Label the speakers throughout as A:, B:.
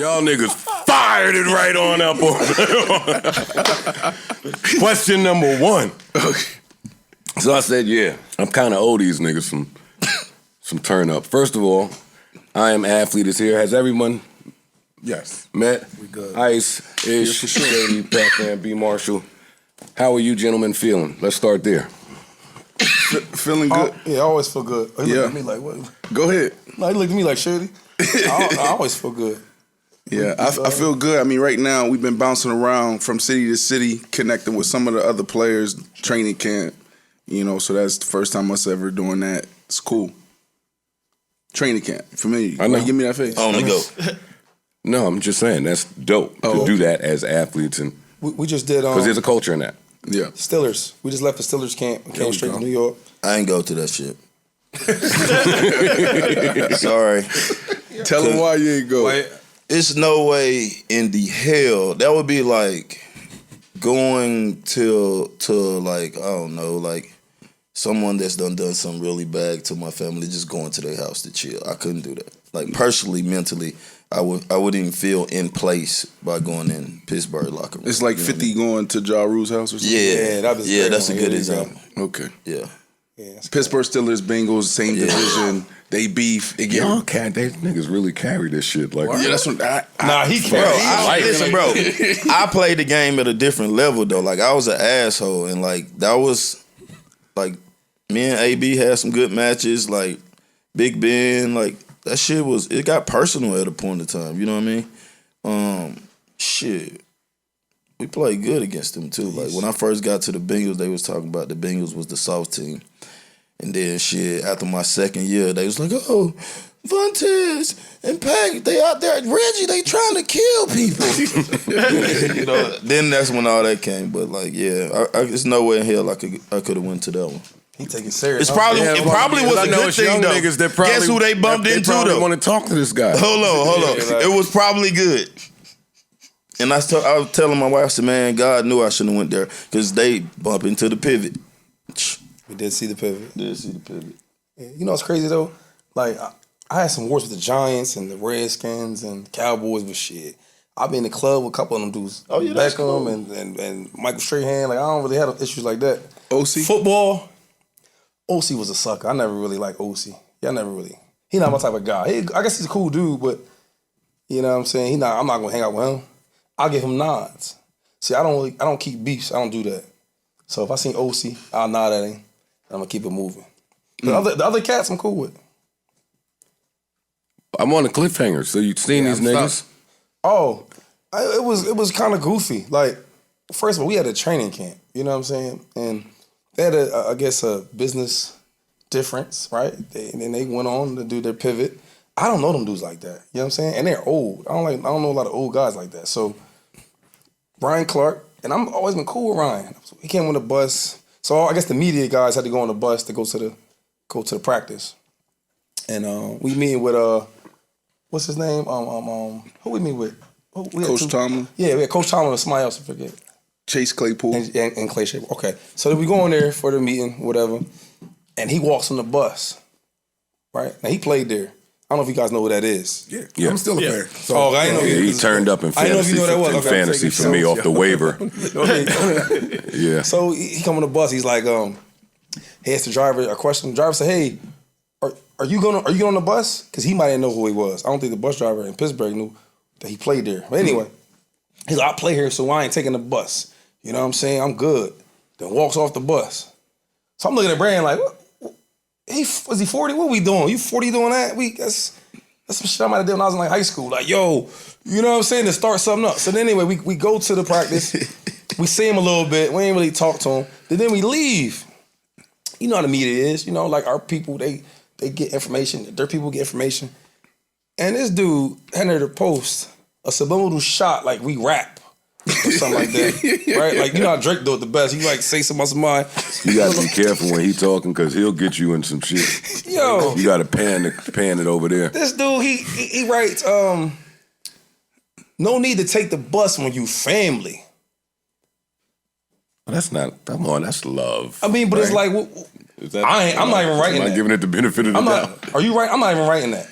A: Y'all niggas fired it right on up on. Question number 1. So I said, yeah, I'm kind of owe these niggas some turn up. First of all, I Am Athlete is here. Has everyone met?
B: We good.
A: Ice, Ish, Shady, Pacman, B. Marshall. How are you gentlemen feeling? Let's start there.
C: Feeling good.
B: I always feel good. He looked at me like, what?
C: Go ahead.
B: No, he looked at me like, Shady. I always feel good.
C: Yeah, I feel good. I mean, right now, we've been bouncing around from city to city, connecting with some of the other players, training camp, so that's the first time us ever doing that. It's cool. Training camp, familiar.
A: I know.
C: Give me that face.
D: Only go.
A: No, I'm just saying, that's dope to do that as athletes. And
B: We just did...
A: because there's a culture in that.
C: Yeah.
B: Stillers. We just left the Stillers camp and came straight to New York.
D: I ain't go to that shit. Sorry.
C: Tell them why you ain't go.
D: It's no way in the hell. That would be like going to like, I don't know, like someone that's done something really bad to my family, just going to their house to chill. I couldn't do that. Like personally, mentally, I wouldn't even feel in place by going in Pittsburgh locker room.
C: It's like 50 going to Ja Rule's house or something?
D: Yeah, that's a good example.
C: Okay.
D: Yeah.
C: Pittsburgh Steelers, Bengals, same division. They beef.
A: Y'all can't. They niggas really carry this shit. Like,
C: Yeah, that's what
B: he can't.
D: Listen, bro. I played the game at a different level though. Like I was an asshole, and like that was like me and AB had some good matches. Like Big Ben, like that shit it got personal at a point in time. You know what I mean? Shit. We played good against them too. Like when I first got to the Bengals, they was talking about the Bengals was the soft team. And then shit, after my second year, they was like, oh, Vontaze and Pack, they out there, Reggie, they trying to kill people. Then that's when all that came. But like, yeah, there's no way in hell I could have went to that one.
B: He take it serious.
D: It probably was a good thing though.
A: Niggas that probably,
D: guess who they bumped into though?
A: Want to talk to this guy.
D: Hold on. It was probably good. And I was telling my wife, I said, man, God knew I shouldn't have went there because they bump into the pivot.
B: We did see the pivot.
D: Yeah,
B: You know what's crazy though? Like I had some wars with the Giants and the Redskins and the Cowboys, but shit, I've been in the club with a couple of them dudes.
D: Oh yeah, that's
B: Beckham
D: cool.
B: and Michael Strahan. Like I don't really have issues like that.
C: OC?
B: Football. OC was a sucker. I never really liked OC. He not my type of guy. I guess he's a cool dude, but you know what I'm saying? I'm not gonna hang out with him. I'll give him nods. See, I don't keep beefs. I don't do that. So if I see OC, I'll nod at him. And I'm gonna keep it moving. The other cats, I'm cool with.
A: I'm on a cliffhanger. So you seen these niggas?
B: Oh, it was kind of goofy. Like, first of all, we had a training camp. You know what I'm saying? And they had I guess a business difference, right? And then they went on to do their pivot. I don't know them dudes like that. You know what I'm saying? And they're old. I don't know a lot of old guys like that. So Brian Clark, and I've always been cool with Ryan. He came on the bus. So I guess the media guys had to go on the bus to go to the practice. And we meeting with what's his name? Who we meet with?
C: Coach Tomlin.
B: Yeah, we had Coach Tomlin and somebody else, I forget.
C: Chase Claypool.
B: And Clay Shaper. Okay. So then we go in there for the meeting, whatever. And he walks on the bus. Right? Now he played there. I don't know if you guys know who that is.
A: Yeah.
E: I'm still a fan. So,
B: I know.
A: He turned up in fantasy for me off the waiver. Yeah.
B: So he come on the bus. He's like, he asked the driver a question. The driver said, "Hey, are you going on the bus?" Because he might not know who he was. I don't think the bus driver in Pittsburgh knew that he played there. But anyway, he's like, "I play here, so I ain't taking the bus." You know what I'm saying? I'm good. Then walks off the bus. So I'm looking at Brand like, what? Was he 40? What we doing? You 40 doing that? That's some shit I might have done when I was in like high school. Like, yo, you know what I'm saying? To start something up. So then anyway, we go to the practice. We see him a little bit. We ain't really talk to him. Then we leave. You know how the media is. You know, like our people, they get information. Their people get information. And this dude had to post a subliminal shot like we rap. Or something like that, right? Like, you know how Drake do it the best. He like say something about somebody.
A: You gotta be careful when he talking because he'll get you in some shit.
B: Yo,
A: you gotta pan it over there.
B: This dude, he writes, no need to take the bus when you family.
A: That's not. Come on, that's love.
B: I mean, but right? It's like, I'm not even writing that.
A: I'm not giving it the benefit of the doubt.
B: Are you right? I'm not even writing that.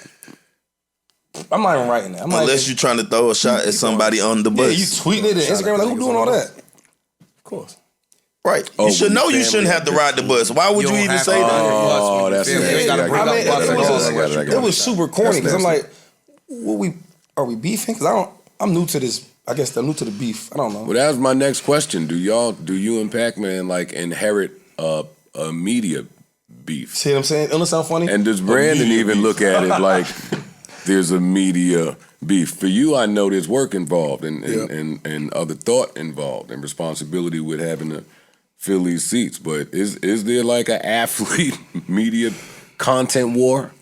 B: I'm not even writing that.
D: Unless you're trying to throw a shot at somebody on the
B: Yeah,
D: bus.
B: you tweeting it and Instagram, like, who doing all that? Of course.
D: Right.
A: Oh,
D: You should know you
A: family
D: shouldn't have to ride the bus. Why would you even say that?
A: Oh, that's
B: it was super corny because I'm like, are we beefing? Because I'm new to this. I guess I'm new to the beef. I don't know.
A: Well, that was my next question. Do you and Pacman like inherit a media beef?
B: See what I'm saying? Doesn't it sound funny?
A: And does Brandon even look at it like there's a media beef? For you, I know there's work involved and other thought involved and responsibility with having to fill these seats. But is there like an athlete media content war?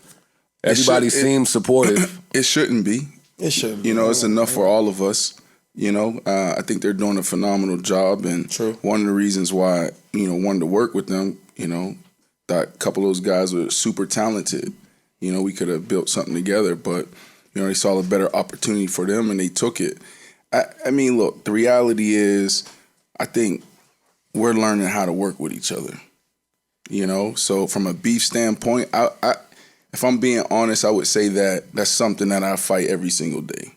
A: Everybody seems supportive.
C: It shouldn't be.
B: It shouldn't be.
C: You know, it's enough for all of us. You know, I think they're doing a phenomenal job. And one of the reasons why, wanted to work with them, thought a couple of those guys were super talented. We could have built something together, but, they saw a better opportunity for them and they took it. I mean, look, the reality is, I think we're learning how to work with each other. So from a beef standpoint, if I'm being honest, I would say that that's something that I fight every single day.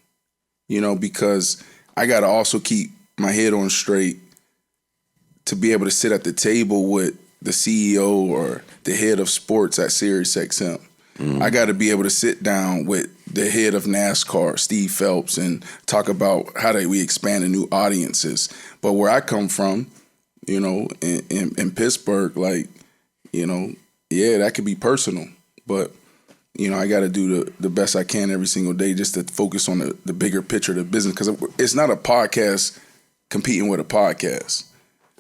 C: Because I got to also keep my head on straight to be able to sit at the table with the CEO or the head of sports at SiriusXM. I got to be able to sit down with the head of NASCAR, Steve Phelps, and talk about how do we expand to new audiences. But where I come from, in Pittsburgh, that could be personal. But I got to do the best I can every single day just to focus on the bigger picture of the business, because it's not a podcast competing with a podcast.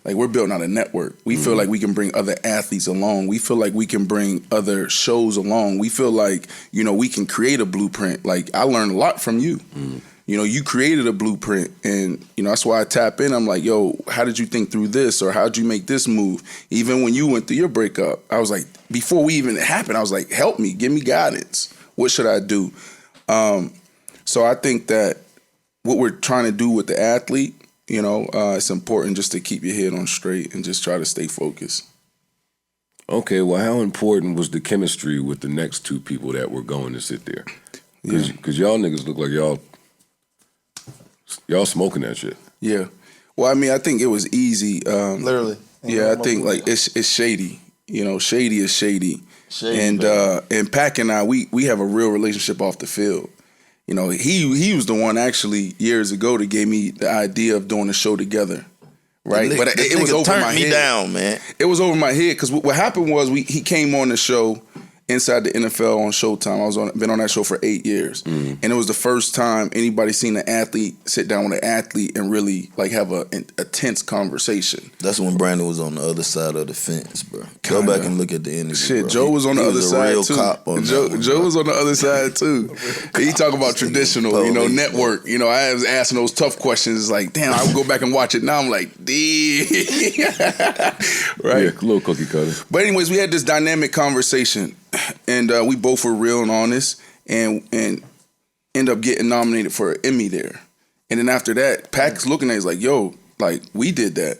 C: Like, we're building out a network. We feel like we can bring other athletes along. We feel like we can bring other shows along. We feel like, we can create a blueprint. Like, I learned a lot from you. You created a blueprint, and, that's why I tap in. I'm like, yo, how did you think through this? Or how'd you make this move? Even when you went through your breakup, I was like, before we even happened, I was like, help me, give me guidance. What should I do? So I think that what we're trying to do with the athlete, it's important just to keep your head on straight and just try to stay focused.
A: Okay, well, how important was the chemistry with the next two people that were going to sit there? Because y'all niggas look like y'all smoking that shit.
C: Yeah. Well, I mean, I think it was easy.
B: Literally.
C: Yeah, I think it's Shady. Shady is Shady. And Pac and I, we have a real relationship off the field. He was the one actually years ago that gave me the idea of doing a show together. Right? But it was over my head.
D: Turned me down, man.
C: It was over my head because what happened was he came on the show Inside the NFL on Showtime. Been on that show for 8 years. And it was the first time anybody seen an athlete sit down with an athlete and really have a tense conversation.
D: That's when Brandon was on the other side of the fence, bro. Go back and look at the interview.
C: Shit,
D: bro.
C: Joe was on the other side
D: real
C: too.
D: Cop on
C: Joe was on the other side too. He talk about traditional, network. I was asking those tough questions. It's like, damn, I would go back and watch it now. I'm like, right?
A: Yeah, little cookie cutter.
C: But anyways, we had this dynamic conversation. And we both were real and honest, and end up getting nominated for an Emmy there. And then after that, Pac's looking at it, he's like, yo, we did that.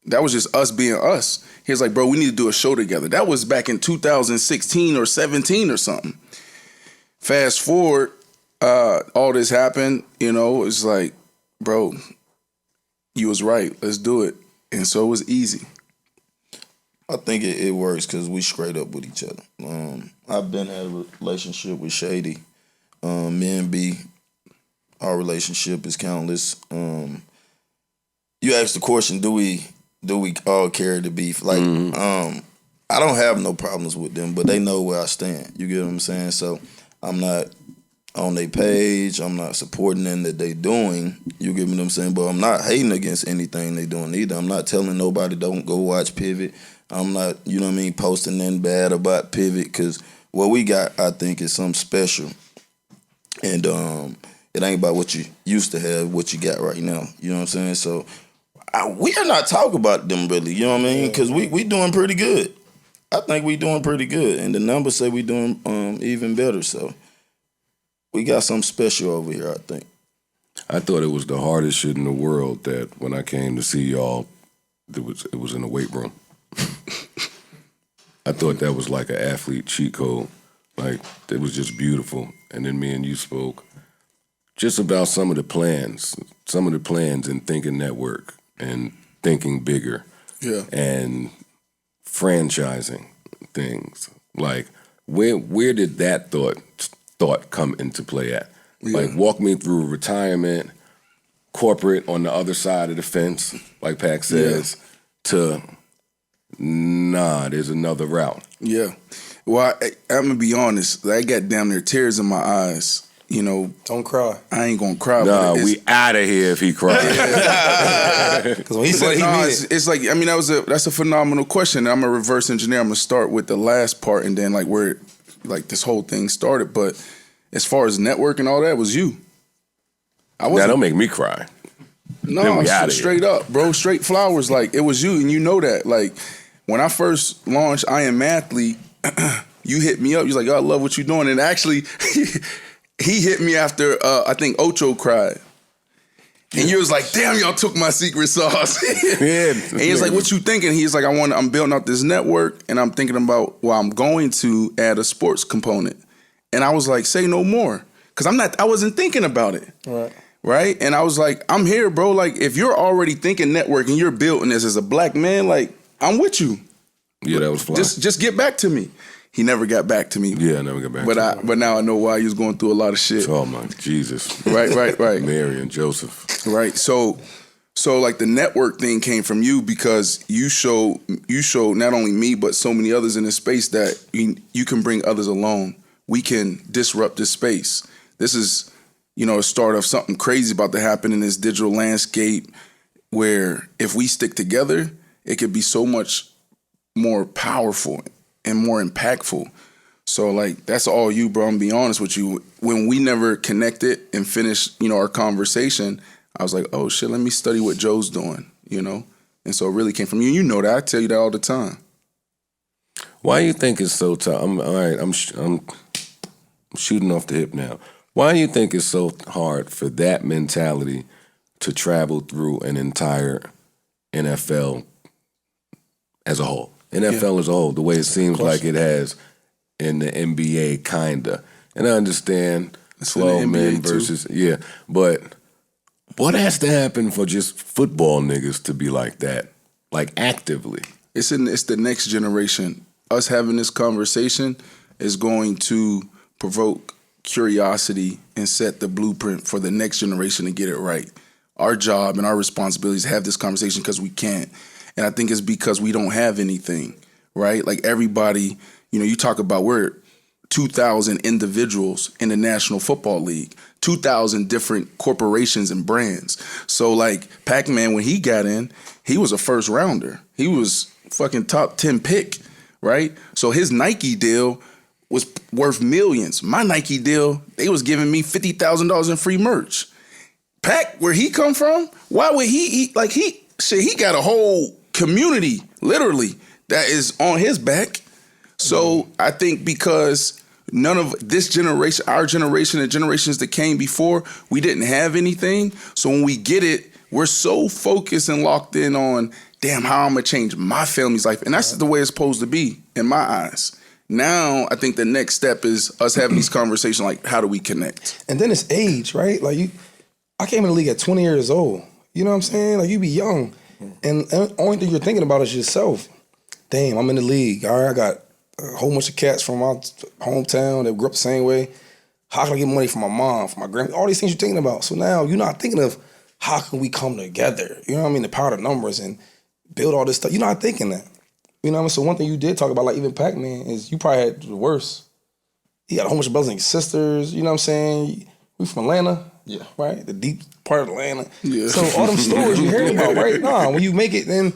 C: That was just us being us. He was like, bro, we need to do a show together. That was back in 2016 or 17 or something. Fast forward, all this happened, it's like, bro, you was right. Let's do it. And so it was easy.
D: I think it works because we straight up with each other. I've been in a relationship with Shady. Me and B, our relationship is countless. You asked the question, do we all carry the beef? I don't have no problems with them, but they know where I stand. You get what I'm saying? So I'm not on their page. I'm not supporting them that they doing. You get what I'm saying? But I'm not hating against anything they doing either. I'm not telling nobody don't go watch Pivot. I'm not, posting nothing bad about Pivot, because what we got, I think, is something special. And it ain't about what you used to have, what you got right now. You know what I'm saying? So we are not talking about them really, you know what I mean? Because we doing pretty good. I think we doing pretty good. And the numbers say we doing even better. So we got something special over here, I think.
A: I thought it was the hardest shit in the world that when I came to see y'all, it was in the weight room. I thought that was like an athlete cheat code. Like, it was just beautiful. And then me and you spoke just about some of the plans in Thinking Network and thinking bigger.
C: Yeah.
A: And franchising things. Like, where did that thought come into play at?
C: Yeah.
A: Like, walk me through retirement, corporate on the other side of the fence, like Pac says, to, there's another route.
C: Yeah. Well, I'm going to be honest. I got damn near tears in my eyes. You know,
B: Don't cry.
C: I ain't going to cry.
A: Nah,
C: but
A: we out of here if he cries.
B: Because when he said he mean it.
C: it's like, I mean, that's a phenomenal question. I'm a reverse engineer. I'm going to start with the last part and then like where like this whole thing started. But as far as network and all that, was you.
A: Now, don't make me cry.
C: No,
A: we outta
C: straight up, bro. Straight flowers. Like, it was you, and you know that. Like, when I first launched I Am Athlete, you hit me up. You was like, yo, I love what you're doing. And actually, he hit me after, I think Ocho cried. And you was like, damn, y'all took my secret sauce.
A: Yeah.
C: And he was like, what you thinking? He's like, I'm building out this network, and I'm thinking about, well, I'm going to add a sports component. And I was like, say no more. Because I wasn't thinking about it. Right? And I was like, I'm here, bro. Like, if you're already thinking network and you're building this as a black man, like, I'm with you.
A: Yeah, that was fly.
C: Just get back to me. He never got back to me.
A: Yeah, I never got back to me.
C: But now I know why he was going through a lot of shit.
A: Oh, my Jesus.
C: Right.
A: Mary and Joseph.
C: Right. So like the network thing came from you because you showed not only me, but so many others in this space that you can bring others along. We can disrupt this space. This is, a start of something crazy about to happen in this digital landscape where if we stick together, it could be so much more powerful and more impactful. So like, that's all you, bro. I'm gonna be honest with you. When we never connected and finished, our conversation, I was like, oh shit, let me study what Joe's doing, And so it really came from you. You know that. I tell you that all the time.
A: Why do you think it's so tough? I'm shooting off the hip now. Why do you think it's so hard for that mentality to travel through an entire NFL as a whole? NFL as a whole, the way it seems like it has in the NBA, kinda. And I understand 12 men versus, but what has to happen for just football niggas to be like that, like actively?
C: It's the next generation. Us having this conversation is going to provoke curiosity and set the blueprint for the next generation to get it right. Our job and our responsibility is to have this conversation because we can't. And I think it's because we don't have anything, right? Like everybody, you talk about we're 2,000 individuals in the National Football League, 2,000 different corporations and brands. So like Pacman, when he got in, he was a first rounder. He was fucking top 10 pick, right? So his Nike deal was worth millions. My Nike deal, they was giving me $50,000 in free merch. Pac, where he come from, why would he he got a whole community, literally, that is on his back. So I think because none of this generation, our generation, and generations that came before, we didn't have anything. So when we get it, we're so focused and locked in on, damn, how I'm gonna change my family's life. And that's the way it's supposed to be, in my eyes. Now, I think the next step is us having these conversations like, how do we connect?
B: And then it's age, right? Like I came in the league at 20 years old. You know what I'm saying? Like you be young. And the only thing you're thinking about is yourself. Damn, I'm in the league. All right, I got a whole bunch of cats from my hometown that grew up the same way. How can I get money from my mom, from my grandma? All these things you're thinking about. So now you're not thinking of how can we come together? You know what I mean? The power of numbers and build all this stuff. You're not thinking that. You know what I mean? So one thing you did talk about, like even Pac-Man, is you probably had the worst. He got a whole bunch of brothers and sisters. You know what I'm saying? We from Atlanta. Yeah. Right? The deep part of Atlanta. Yeah. So all them stories you hear about, right? Nah, when you make it, then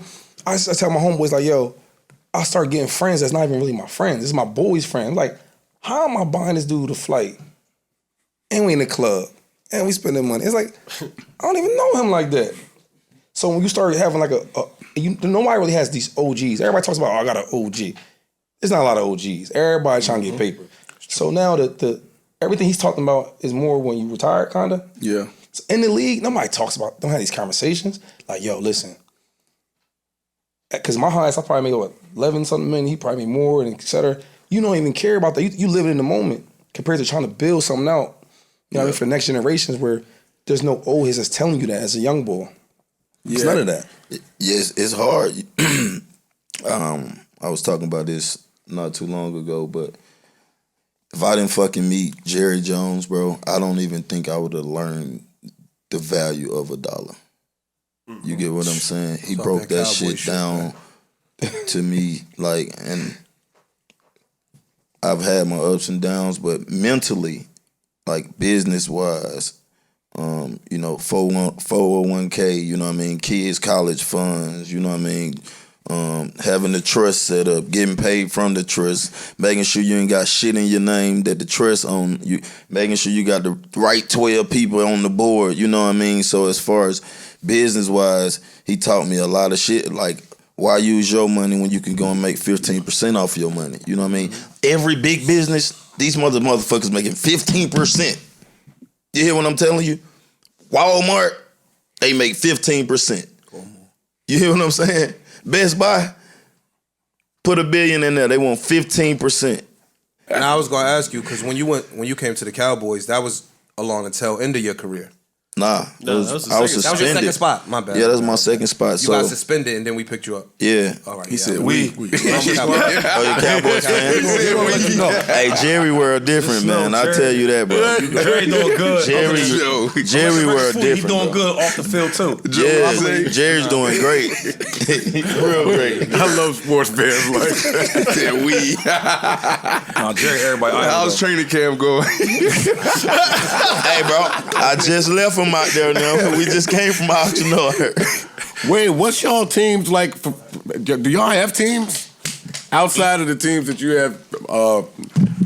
B: I tell my homeboys, like, yo, I start getting friends that's not even really my friends. This is my boy's friend. I'm like, how am I buying this dude a flight? And we in the club. And we spending money. It's like, I don't even know him like that. So when you start having like nobody really has these OGs. Everybody talks about, oh, I got an OG. There's not a lot of OGs. Everybody trying to get paper. So now the everything he's talking about is more when you retire, kinda.
C: Yeah.
B: So in the league, nobody talks about, don't have these conversations. Like, yo, listen. Because my highest, I probably make 11 something million. He probably made more, and et cetera. you don't even care about that. You live it in the moment compared to trying to build something out. You know what I mean? For the next generations where there's no old heads that's telling you that as a young boy. It's none of that.
D: Yes, it's hard. I was talking about this not too long ago, but if I didn't fucking meet Jerry Jones, bro, I don't even think I would have learned the value of $1. You get what I'm saying? He broke that shit down to me, like, and I've had my ups and downs, but mentally, like business wise, you know, 401k, you know what I mean, kids' college funds, you know what I mean, having the trust set up, getting paid from the trust, making sure you ain't got shit in your name that the trust own, you making sure you got the right 12 people on the board, you know what I mean? So as far as business wise, he taught me a lot of shit, like why use your money when you can go and make 15% off your money, you know what I mean? Every big business, these motherfuckers making 15%. You hear what I'm telling you? Walmart, they make 15%. You hear what I'm saying? Best Buy, put $1 billion in there. They want 15%.
E: And I was gonna ask you because when you came to the Cowboys, that was along the tail end of your career.
D: Nah,
F: No,
D: I was
F: that was
E: That was your
D: suspended.
E: second spot. My bad.
D: Yeah, that's my second spot.
E: You
D: So
E: got suspended and then we picked you up.
D: yeah,
E: All right.
C: He said
E: we.
C: we.
D: oh, you Cowboys fan?
B: No.
D: Hey, Jerry world different, man. I tell you that, bro.
F: Jerry doing good.
D: Jerry world
F: He
D: different.
F: doing
D: bro.
F: good off the field too.
D: Yeah, Jerry's doing great. Real great.
A: I love sports fans like that.
C: Yeah, we.
F: Nah, Jerry, everybody.
C: How's training camp going?
D: Hey, bro, I just left him out there now. We just came from Oxnard.
A: Wait, what's y'all teams like? Do y'all have teams outside of the teams that you have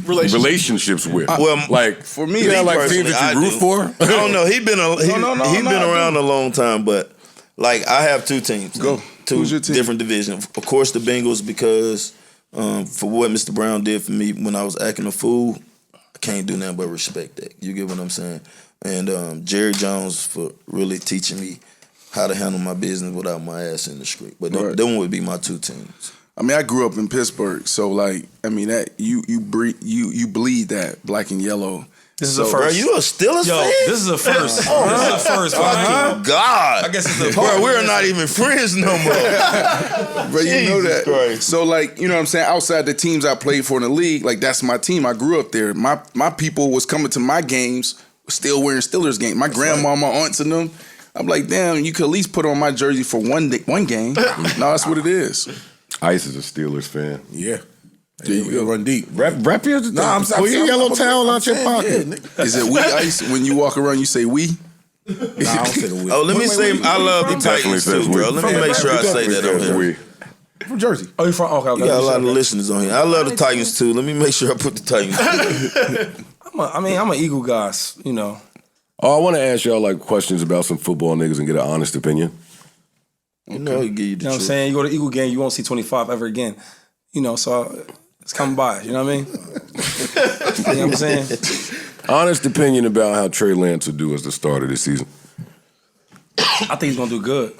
A: relationships with?
D: Well,
A: like
C: for me,
A: you got
C: me
A: like teams
D: personally,
A: that you
D: I
A: root
D: do.
A: for.
D: I don't know. He been
C: I
D: around a long time, but like I have two teams.
C: Go.
D: Two
C: Who's your team?
D: different divisions. Of course, the Bengals because for what Mr. Brown did for me when I was acting a fool, I can't do nothing but respect that. You get what I'm saying? And Jerry Jones for really teaching me how to handle my business without my ass in the street. But them would be my two teams.
C: I mean, I grew up in Pittsburgh, so like, I mean, that you bleed that black and yellow.
B: This is a
D: Bro,
B: first.
D: you a Steelers
F: Yo,
D: fan?
F: this is a first. This is a first.
D: God.
F: I guess it's the
D: Bro, we're not even friends no more.
C: But you know
D: Jesus
C: that.
D: Christ.
C: So like, you know what I'm saying? Outside the teams I played for in the league, like that's my team. I grew up there. My people was coming to my games, still wearing Steelers games. My grandma, my aunts and them. I'm like, damn, you could at least put on my jersey for one game. No, that's what it is.
A: Ice is a Steelers fan.
F: Yeah.
C: There you go.
F: Run deep.
A: Rap your pull your yellow towel out your pocket.
C: Is it we ice when you walk around? You say we.
F: Nah, I don't say the wheel.
D: Oh, let me say I love the
A: Definitely
D: Titans
A: says
D: too, bro.
A: we.
D: Let me make sure I say that on here.
A: We.
F: From Jersey.
B: Oh, you from? Okay.
D: You got a lot of listeners on here. I love the Titans too. Let me make sure I put the Titans.
B: I'm an Eagle guy. You know.
A: Oh, I want to ask y'all like questions about some football niggas and get an honest opinion.
D: You know, he give you the
B: You know what I'm
D: truth.
B: saying? You go to Eagle game, you won't see 25 ever again. You know, so it's coming by. You know what I mean? You know what I'm saying?
A: Honest opinion about how Trey Lance will do as the start of this season.
B: I think he's gonna do good.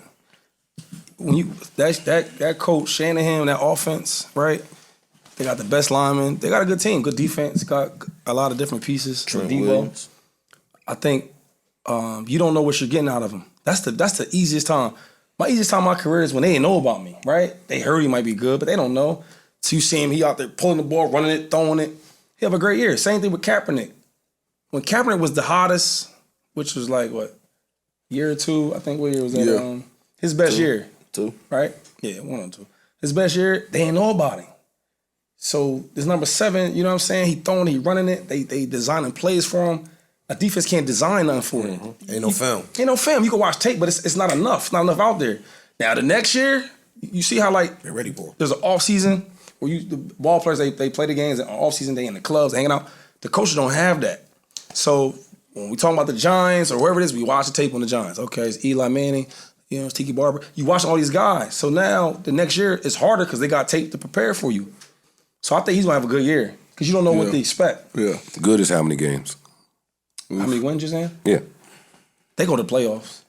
B: When you that coach Shanahan, that offense, right? They got the best linemen. They got a good team, good defense. Got a lot of different pieces.
D: Trent
B: Debo.
D: Williams.
B: I think you don't know what you're getting out of them. That's the easiest time. My easiest time in my career is when they didn't know about me, right? They heard he might be good, but they don't know. So you see him, he out there pulling the ball, running it, throwing it. He have a great year. Same thing with Kaepernick. When Kaepernick was the hottest, which was like, what, year or two? I think what year was that?
C: Yeah.
B: His best year,
D: Two.
B: right? Yeah, 1 or 2. His best year, they didn't know about him. So this number 7, you know what I'm saying? He throwing it, he running it. They designing plays for him. A defense can't design nothing for him.
E: Ain't no film.
B: Ain't no film. You can watch tape, but it's not enough. It's not enough out there. Now the next year, you see how like
E: They're ready for it.
B: there's an off season where the ball players they play the games, and off season they in the clubs hanging out. The coaches don't have that. So when we talking about the Giants or wherever it is, we watch the tape on the Giants. Okay, it's Eli Manning, you know, it's Tiki Barber. You watch all these guys. So now the next year it's harder because they got tape to prepare for you. So I think he's gonna have a good year because you don't know what to expect.
C: Yeah.
A: Good as how many games?
B: How many wins you saying?
A: Yeah.
B: They go to playoffs.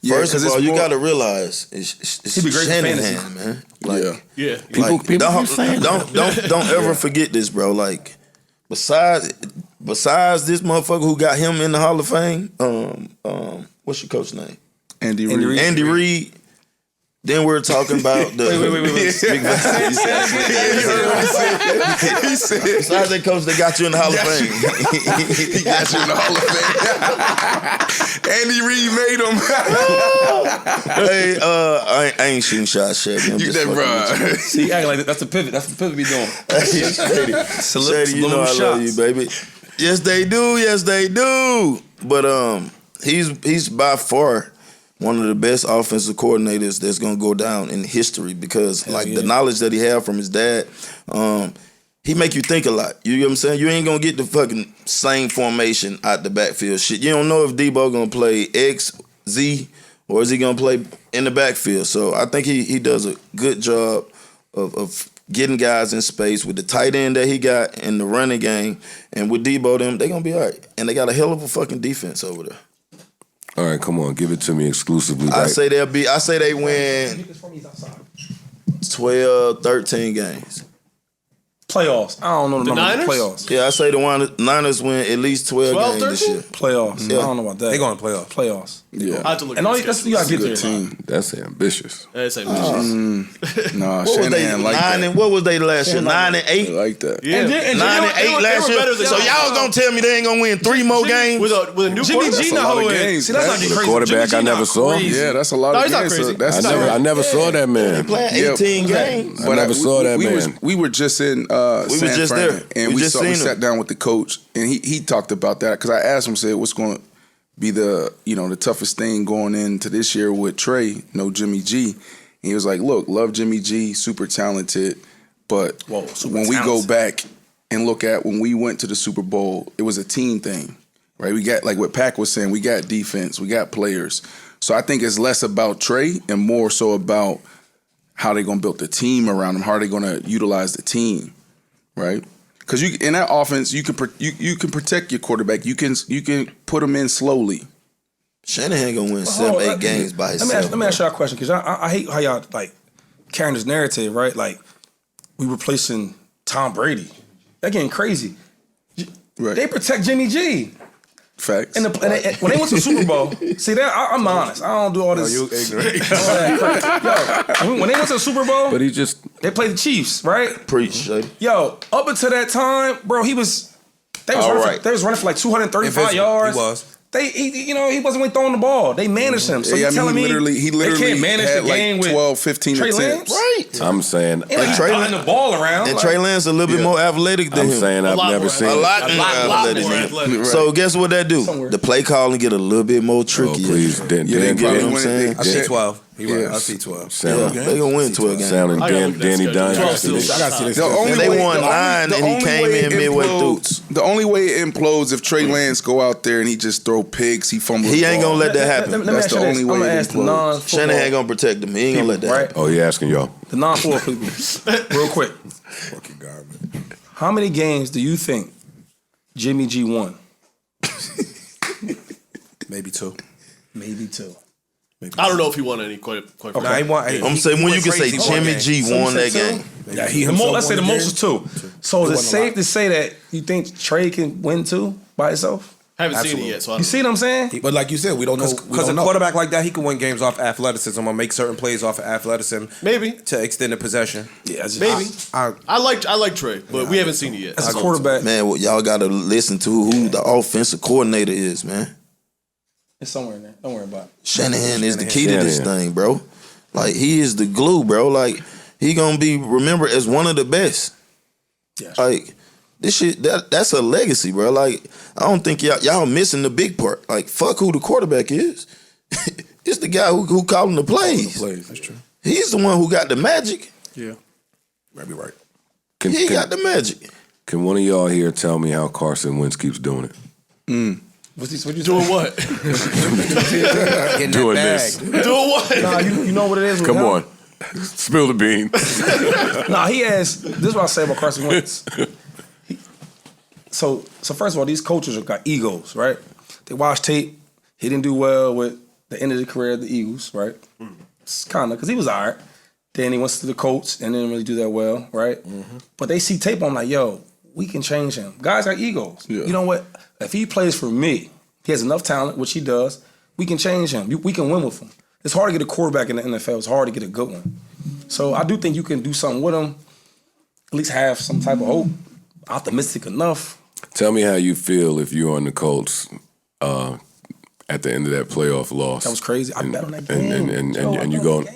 D: First
C: 'cause
D: of all,
C: it's
D: you
C: more-
D: got to realize it's
B: He'd be great for
D: Shanahan, man. Like,
F: Yeah.
A: People
D: don't
A: keep saying that.
D: don't ever forget this, bro. Like, besides this motherfucker who got him in the Hall of Fame, what's your coach name?
C: Andy Reid.
D: Andy Reid. Then we're talking about the.
C: He said,
D: Besides that coach that got you in the Hall of Fame.
C: he got you in the Hall of Fame. Andy Reid made him.
D: Hey, I ain't shooting shots, Shady. I'm
C: You
D: just
C: that,
D: fucking with you.
C: bro.
F: See, acting like that's the pivot. That's the pivot we doing.
D: Shady, you know I love you, baby. Yes, they do. Yes, they do. But he's by far one of the best offensive coordinators that's gonna go down in history because the knowledge that he had from his dad, he make you think a lot. You know what I'm saying? You ain't gonna get the fucking same formation out the backfield shit. You don't know if Debo gonna play X, Z, or is he gonna play in the backfield. So I think he does a good job of getting guys in space with the tight end that he got in the running game, and with Debo them, they gonna be all right. And they got a hell of a fucking defense over there.
A: All right, come on, give it to me exclusively.
D: I
A: Right?
D: say they win 12, 13 games.
B: Playoffs. I don't know the number.
G: Niners?
B: Playoffs.
D: Yeah, I say the Niners win at least 12 games this
G: 13?
D: year.
B: Playoffs.
D: Yeah.
B: I don't know about that.
E: They going to playoffs.
B: Playoffs.
C: Yeah.
G: I have to look
B: And
G: at
B: all
G: the
B: that's
G: schedule.
B: you gotta get
C: Good
B: there.
C: team.
A: That's ambitious.
G: That's ambitious.
C: Nah,
D: What was they?
C: Shanahan like that.
D: What was they last year? 9 and
C: I
D: 8.
C: like that.
G: Yeah.
B: And then
D: 9 and 8 last year.
G: better than
D: So y'all gonna tell me they ain't gonna win 3 more games?
G: with a new
B: Jimmy
G: quarterback?
B: G
C: a
B: not
C: lot of
B: holding.
C: games,
B: See, that's
C: man.
B: not get
C: The
B: crazy.
A: quarterback
B: Jimmy G
A: I never
B: not
A: saw.
B: crazy.
C: Yeah, that's a lot
G: No,
C: of
G: he's not
C: games.
G: crazy.
C: So that's
A: I never saw that man.
D: Playing
C: Yeah.
D: 18 games.
A: I never saw that man.
C: We were just in
D: was
C: San
D: just
C: Fran,
D: there.
C: and
D: We
C: we
D: just seen him.
C: sat down with the coach, and he talked about that because I asked him, said, "What's going to be the toughest thing going into this year with Trey? No Jimmy G." And he was like, "Look, love Jimmy G, super talented, but when we go back and look at when we went to the Super Bowl, it was a team thing, right? We got like what Pac was saying, we got defense, we got players. So I think it's less about Trey and more so about how they're gonna build the team around him, how are they gonna utilize the team, right? Because you in that offense, you can protect your quarterback. You can put him in slowly.
D: Shanahan gonna win
B: Hold
D: 7,
B: on,
D: 8 games by
B: Let
D: himself.
B: me ask y'all a question because I hate how y'all like carrying this narrative, right? Like we replacing Tom Brady. That getting crazy.
C: Right.
B: They protect Jimmy G.
C: Facts.
B: And when they went to the Super Bowl, see that I'm honest. I don't do all this.
E: You ignorant.
B: Yo, when they went to the Super Bowl,
A: But he just
B: they played the Chiefs, right?
D: Preach, Shady.
B: Yo, up until that time, bro, they was
D: All
B: running
D: right.
B: they was running for like 235
E: Invincible.
B: yards.
E: He was.
B: He wasn't really throwing the ball. They managed him. So
C: Yeah,
B: you telling me
C: he
B: they
C: literally
B: can't manage
C: had
B: the game
C: like
B: with
C: 12, 15
B: Trey
C: attempts.
B: Lance?
D: Right.
A: I'm saying
B: Ain't like he's
D: Trey
B: dotting the ball around.
D: And
B: like,
D: Trey Lance a little bit more athletic than
A: I'm
D: him.
A: saying I've
G: lot
A: never
G: more
A: seen
D: a
A: it.
D: lot
G: A
D: more
G: lot
D: athletic
G: more
D: than him.
G: athletic.
D: So guess what that do?
B: Somewhere.
D: The play calling get a little bit more
A: Oh,
D: tricky.
A: please, Dan,
C: Yeah, they
A: Dan,
C: probably
A: Dan,
C: win
D: saying?
C: it.
E: I
C: They-
E: see 12. He right.
C: Yeah.
E: I see 12.
D: Yeah,
A: sound,
D: they gonna win 12 games.
A: sounding
G: I gotta
A: Dan,
G: look at that
A: Danny
G: schedule.
A: Dimes.
G: 12 still
F: I gotta see this.
C: The only
D: And they
C: way,
D: won
C: the
D: 9
C: only-
D: and he
C: the
D: came
C: only
D: in
C: way it
D: midway
C: implodes-
D: through.
C: The only way it implodes if Trey Lance go out there and he just throw pigs, he fumbles.
D: He
C: the
D: ain't
C: ball.
D: gonna let that happen.
B: Let me
C: That's
B: ask
C: the
B: you this.
C: only
B: I'm
C: way
B: gonna
C: it
B: ask the
C: implodes.
B: non-football
D: Shanahan gonna protect him. He ain't gonna let that
B: right?
D: happen.
A: Oh, he asking y'all.
B: The non-football people. Real quick.
F: Fucking garbage.
B: How many games do you think Jimmy G won?
E: Maybe 2.
B: Maybe 2.
G: I don't know if he won any quite
E: Nah, he won.
D: I'm saying when you can say Jimmy G
B: So you
D: won
B: said
D: that game.
F: Yeah, he
B: Let's say the most is 2. So is it
F: wasn't a
B: safe
F: lot.
B: to say that you think Trey can win 2 by himself?
G: I haven't seen
E: Absolutely.
G: it yet, so I
B: You
G: don't
B: see what I'm saying?
F: But like you said, we don't know.
E: Because a quarterback like that, he can win games off athleticism or make certain plays off of athleticism.
G: Maybe.
E: To extend the possession.
B: Yeah, it's just,
G: Maybe.
E: I
G: I like Trey, but we haven't seen it yet.
B: as a quarterback,
D: Man, well, y'all gotta listen to who the offensive coordinator is, man.
B: it's somewhere in there. Don't worry about it.
D: Shanahan is the key to this
A: Shanahan.
D: thing, bro. Like, he is the glue, bro. Like, he gonna be remembered as one of the best.
B: Yeah.
D: Like, this shit, that's a legacy, bro. Like, I don't think y'all missing the big part. Like, fuck who the quarterback is. It's the guy who calling the plays.
F: That's true.
D: He's the one who got the magic.
F: Yeah. Might be right.
D: He got the magic.
A: Can one of y'all here tell me how Carson Wentz keeps doing it?
B: What you
G: Doing what?
E: getting
A: Doing
E: that
A: this.
E: bag.
G: Doing what?
B: Nah, you know what it is with
A: Come
B: him?
A: on. Spill the beans.
B: Nah, he has. This is what I say about Carson Wentz. So first of all, these coaches have got egos, right? They watch tape. He didn't do well with the end of the career of the Eagles, right? It's kind of, because he was all right. Then he went to the Colts and didn't really do that well, right? But they see tape on like, yo, we can change him. Guys got egos.
C: Yeah.
B: You know what? If he plays for me, he has enough talent, which he does, we can change him. We can win with him. It's hard to get a quarterback in the NFL. It's hard to get a good one. So I do think you can do something with him, at least have some type of hope, optimistic enough.
A: Tell me how you feel if you're on the Colts at the end of that playoff loss.
B: That was crazy. I bet on that game.
A: And you going.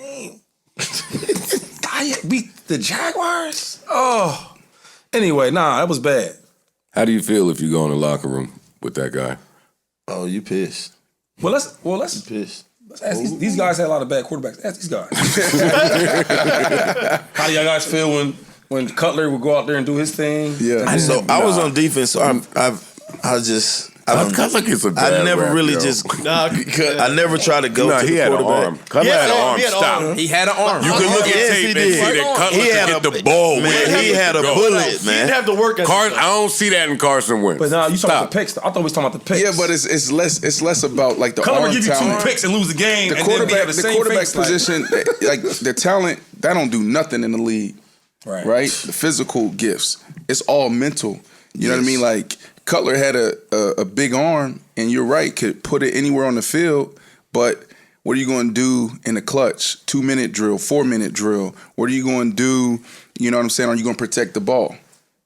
B: Beat the Jaguars? Oh. Anyway, that was bad.
A: How do you feel if you go in the locker room with that guy?
D: Oh, you pissed.
B: Well, let's
D: Pissed.
B: ask these guys had a lot of bad quarterbacks. Ask these guys. How do y'all guys feel when Cutler would go out there and do his thing?
C: Yeah.
D: I was on defense, so
A: Cutler gets a bad
D: I never
A: rap,
D: really
A: yo.
D: I never tried to go to
A: he
D: the
A: had an
D: quarterback.
A: arm. Cutler had an arm stop.
E: He had an arm.
A: You can look at
D: Yes,
A: tape
D: he
A: and
D: did.
A: see that Cutler
D: He had
A: could hit the ball.
D: Man, he had a bullet,
G: He didn't
D: man.
G: have to work.
A: I don't see that in Carson Wentz.
B: But now you talking
A: Stop.
B: about the picks. I thought we was talking about the picks.
C: Yeah, but it's less about like the
B: Cutler
C: arm
B: would give you
C: talent.
B: 2 picks and lose the game.
C: The
B: and then be
C: quarterback,
B: have
C: the
B: same
C: quarterback
B: face, like-
C: position, like the talent, that don't do nothing in the league, right? The physical gifts, it's all mental. You know what I mean? Like Cutler had a big arm, and you're right, could put it anywhere on the field, but what are you going to do in the clutch? 2-minute drill, 4-minute drill. What are you going to do? You know what I'm saying? Are you going to protect the ball?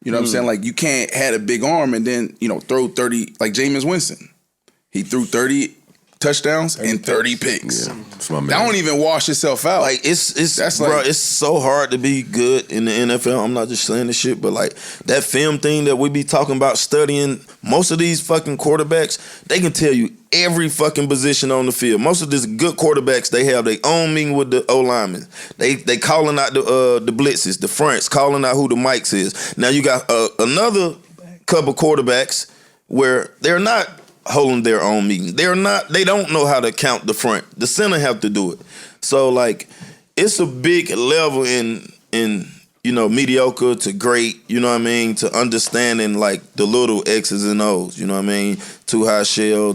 C: You know what I'm saying? Like you can't have a big arm and then throw 30 like Jameis Winston. He threw 30 touchdowns and 30 picks.
A: Yeah, that's my man.
C: That don't even wash itself out.
D: Like it's
C: That's
D: bro,
C: like-
D: it's so hard to be good in the NFL. I'm not just saying this shit, but like that film thing that we be talking about studying, most of these fucking quarterbacks, they can tell you every fucking position on the field. Most of these good quarterbacks, they have their own meeting with the O linemen. They calling out the blitzes, the fronts, calling out who the mics is. Now you got another couple quarterbacks where they're not holding their own meeting. They don't know how to count the front. The center have to do it. So like it's a big level in mediocre to great, you know what I mean, to understanding like the little X's and O's, you know what I mean? Too high shell,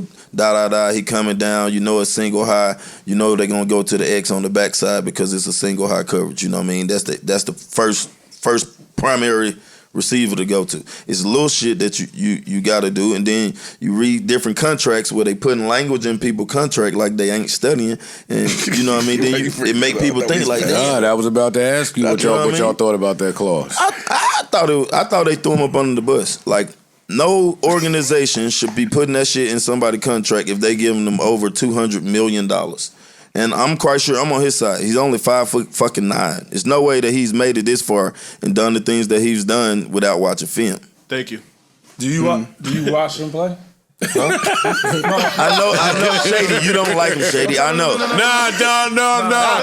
D: he coming down, it's single high, they're gonna go to the X on the backside because it's a single high coverage, you know what I mean? That's the first primary receiver to go to. It's little shit that you got to do, and then you read different contracts where they putting language in people's contract like they ain't studying, and you know what I mean. Then it make people think like that.
A: I was about to ask you what y'all thought about that clause.
D: I thought they threw him up under the bus. Like no organization should be putting that shit in somebody's contract if they giving them over $200 million. And I'm quite sure I'm on his side. He's only 5'9". There's no way that he's made it this far and done the things that he's done without watching film.
G: Thank you.
B: Do you watch him play?
D: I know, Shady. You don't like him, Shady. I know.
A: No.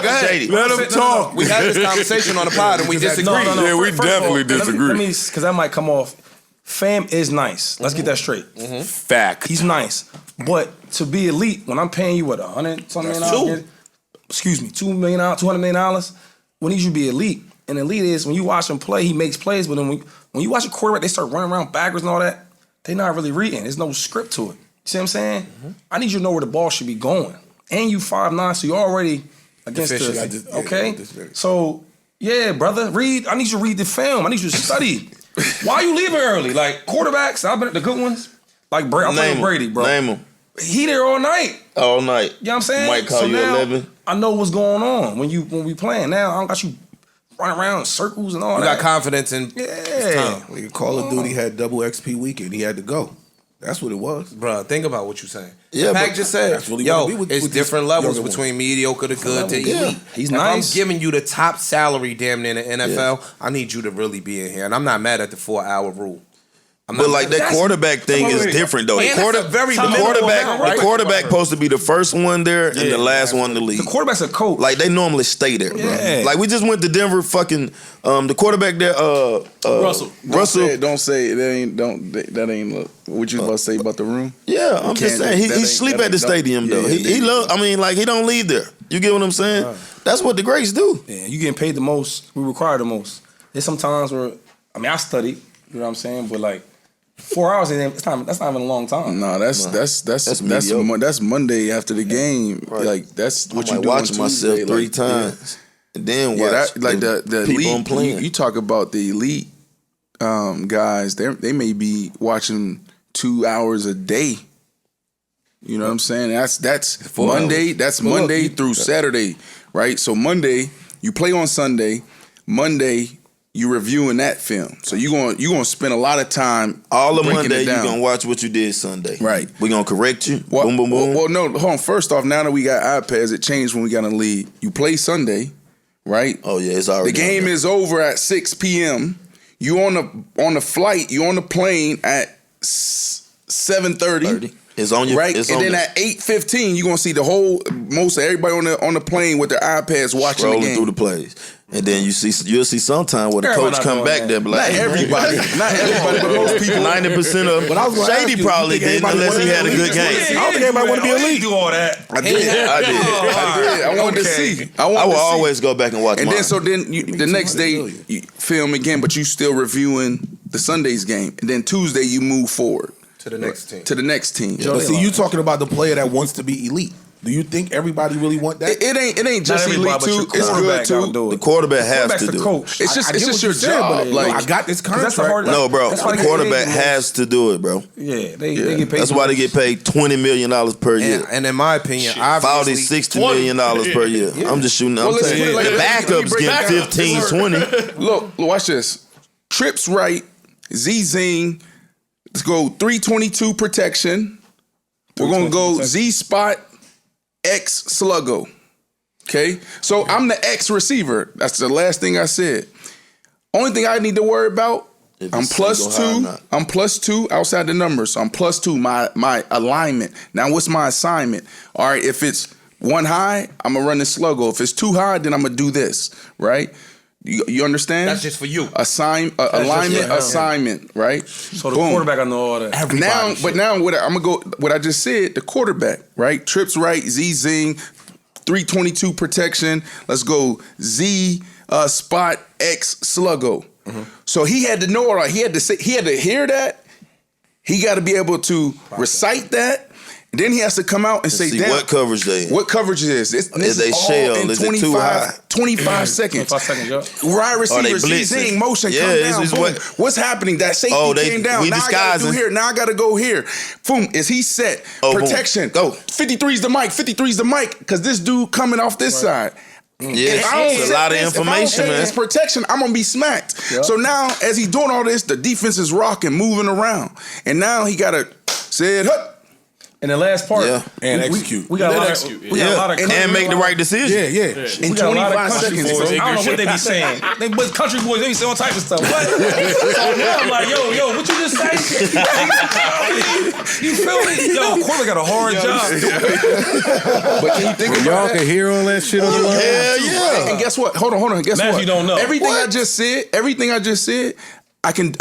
E: Go ahead.
D: Shady.
A: Let him talk.
E: We had this conversation on the pod and we disagree.
A: Yeah, we definitely disagree.
B: Let me, because that might come off. Fam is nice. Let's get that straight.
A: Fact.
B: He's nice. But to be elite, when I'm paying you, what, $100-something million? Excuse me, $200 million? When you should be elite. And elite is when you watch him play, he makes plays, but then when you watch a quarterback, they start running around backwards and all that, they're not really reading. There's no script to it. You see what I'm saying? I need you to know where the ball should be going. And you 5'9", so you're already against the... Okay? So, yeah, brother, read. I need you to read the film. I need you to study. Why you leaving early? Like, quarterbacks, I've been at the good ones. Like, I'm playing Brady, bro.
D: Name him.
B: He there all night.
D: All night.
B: You know what I'm saying?
D: Might call
B: so
D: you
B: now,
D: 11.
B: I know what's going on when we playing. Now I don't got you running around in circles and all
E: You
B: that.
E: got confidence in
B: Yeah.
F: Call of Duty had double XP weekend. He had to go. That's what it was.
E: Bro, think about what you're saying.
D: Yeah,
E: Pac
D: but
E: just said,
F: that's really
E: yo,
F: what it be with
E: it's
F: these
E: different levels
F: younger
E: between mediocre to good to elite.
B: He's
E: If
B: nice.
E: I'm giving you the top salary damn near in the NFL, I need you to really be in here. And I'm not mad at the 4-hour rule.
D: But like that quarterback thing is different though.
E: And that's a very
D: The
E: minimal amount, right?
D: quarterback supposed to be the first one there and the last one to leave.
B: The quarterback's a coach.
D: Like they normally stay there, bro.
B: Yeah.
D: Like we just went to Denver, fucking the quarterback there,
G: Russell.
C: Don't say it. That ain't what you about to say about the room.
D: Yeah, I'm just saying he sleep at the stadium though. He love. I mean, like he don't leave there. You get what I'm saying? That's what the greats do.
B: Yeah, you getting paid the most. We require the most. There's some times where I studied. You know what I'm saying? But like, 4 hours, that's not even a long time.
C: No, that's Monday after the game.
D: Right.
C: Like that's what you do.
D: Watching myself 3 times, and then watch
C: the
D: people
C: elite.
D: playing.
C: You talk about the elite guys. They may be watching 2 hours a day. You know what I'm saying? That's Monday. That's Monday through Saturday, right? So Monday you play on Sunday. Monday you reviewing that film. So you gonna spend a lot of time.
D: All of Monday you gonna watch what you did Sunday.
C: Right.
D: We gonna correct you. Boom, boom, boom.
C: Well, no. Hold on. First off, now that we got iPads, it changed when we got in the league. You play Sunday, right?
D: Oh yeah, it's already.
C: The game is over at 6 p.m. You on the flight. You on the plane at 7:30.
D: It's on your
C: right,
D: it's
C: and
D: on
C: then
D: the,
C: at 8:15, you're gonna see most of everybody on the plane with their iPads watching the
D: scrolling
C: game
D: through the plays, and then you'll see sometime where the
B: Everybody
D: coach
B: not
D: come
B: doing
D: back
B: that.
D: there, be like,
C: Not everybody, but most people.
D: 90% of
F: But I was gonna ask
D: Shady
F: you
D: probably
F: think everybody
D: didn't unless
F: wanna
D: he
F: be
D: had a
F: elite?
D: good game.
F: I don't think everybody want to be elite.
B: Do all that.
C: I did. I wanted to see.
D: I will always go back and watch.
C: And
D: mine.
C: then the next day you film again, but you still reviewing the Sunday's game, and then Tuesday you move forward
E: To the next team.
C: to the next team.
F: But see, you talking about the player that wants to be elite. Do you think everybody really want that?
C: It ain't just
B: Not
C: elite
B: everybody, but
C: too.
B: your
C: It's good
B: quarterback gotta
C: too.
B: do
D: the
B: it.
D: quarterback has
B: Quarterback's
D: to
B: the
D: do it.
B: coach.
C: It's just
F: I get what
C: your
F: you said,
C: job.
F: but
C: Like
F: I got this contract.
B: that's the hard-
D: No, bro.
B: That's why
D: The
B: they get
D: quarterback
B: paid.
D: has to do it, bro.
B: Yeah, they get paid.
D: That's why they get paid $20 million per year.
E: And in my opinion,
D: About
E: obviously,
D: $60 million per year. I'm just shooting. I'm
C: let's
D: saying
C: put it like
D: the
C: this.
D: backups
C: Let me
D: get
C: break
D: 15, 20.
C: Look, watch this. Trips right, Z-Zing. Let's go 322 protection. We're gonna go Z spot X sluggo. Okay, so I'm the X receiver. That's the last thing I said. Only thing I need to worry about.
D: If
C: I'm
D: it's
C: plus
D: single high or
C: 2.
D: not.
C: I'm plus 2 outside the numbers. So I'm plus 2. My alignment. Now what's my assignment? All right, if it's 1 high, I'm gonna run the sluggo. If it's 2 high, then I'm gonna do this. Right? You understand?
E: that's just for you.
C: alignment,
B: for him.
C: assignment. Right?
B: So the
C: Boom.
B: quarterback, I know all that.
C: Now, what I just said, the quarterback, right? Trips right, Z zing, 322 protection. Let's go Z spot X sluggo. So he had to know, right? He had to hear that. He got to be able to recite that. And then he has to come out and say,
D: See
C: "Damn,
D: what coverage they in.
C: what coverage is this?
D: Is they
C: all
D: shell?
C: in
D: Is it too high?
C: 25 seconds.
B: 5 seconds, yeah.
C: Wide
D: Are they
C: receiver,
D: blitzing?
C: Z-Zing, motion,
D: Yeah,
C: come
D: it's-
C: down,
D: it's
C: boom.
D: what-
C: What's happening? That safety
D: they-
C: came down.
D: we
C: Now I gotta do
D: disguising.
C: here. Now I gotta go here. Boom. Is he set?
D: Oh, boom.
C: Protection.
D: Go.
C: 53's the mic. 53's the mic. Because this dude coming off this side.
D: Yeah,
C: If I don't
D: it's a
C: set
D: lot of
C: this,
D: information,
C: if I don't
D: man.
C: set this protection, I'm gonna be smacked. So now, as he's doing all this, the defense is rocking, moving around, and now he gotta say it. Hut.
B: And the last part,
D: Yeah.
F: And
B: we-
F: execute.
B: We got a lot of,
G: execute,
B: we got a lot of
D: and make the right decision.
F: Yeah, yeah.
C: In
B: We got a lot
C: 25
B: of country
C: seconds,
B: boys.
C: bro.
B: I don't know what they be saying. But country boys, they be saying all type of stuff. What? So now I'm like, yo, what you just say? You feel me? Yo, quarterback got a hard job.
C: But can you think
A: Y'all
C: about
A: can
C: that?
A: hear all that shit on the line?
D: Hell yeah.
C: And guess what? Hold on. Guess
B: Matthew
C: what?
B: don't know.
C: Everything I just said, I can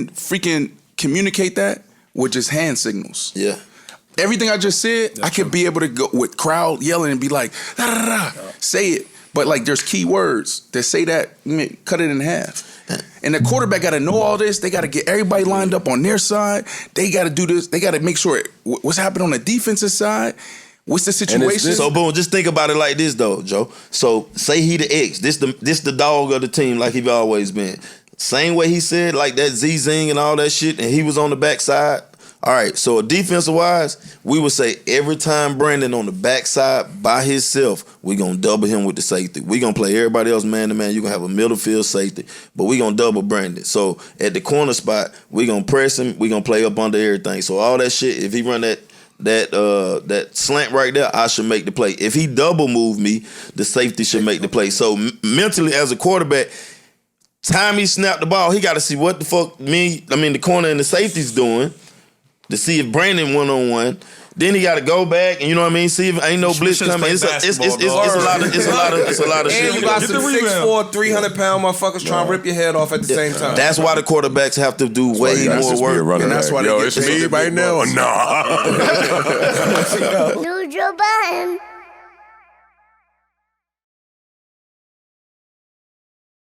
C: freaking communicate that with just hand signals.
D: Yeah.
C: Everything I just said, I could be able to go with crowd yelling and be like, da, da, da, da. Say it. But like there's key words that say that, cut it in half. And the quarterback got to know all this. They got to get everybody lined up on their side. They got to do this. They got to make sure what's happening on the defensive side. What's the situation?
D: So boom, just think about it like this though, Joe. So say he the X. This the dog of the team like he always been. Same way he said like that Z-Zing and all that shit, and he was on the backside. All right, so defensive wise, we would say every time Brandon on the backside by himself, we gonna double him with the safety. We gonna play everybody else man to man. You gonna have a middle field safety, but we gonna double Brandon. So at the corner spot, we gonna press him. We gonna play up under everything. So all that shit, if he run that slant right there, I should make the play. If he double move me, the safety should make the play. So mentally as a quarterback, time he snapped the ball, he got to see what the fuck the corner and the safety's doing to see if Brandon one-on-one. Then he got to go back and, you know what I mean, see if ain't no blitz
B: should've
D: coming.
B: played
D: It's a
B: basketball,
D: lot of
E: And
D: shit.
E: you got some
B: Get the rebound.
E: 6'4", 300-pound motherfuckers trying to rip your head off at the same time.
D: That's why the quarterbacks have to do way more work.
C: And that's why they
A: Yo,
C: get
A: it's
C: paid
A: me
C: the
A: right
C: big
A: now or
C: bucks.
A: nah?
H: New Joe Budden.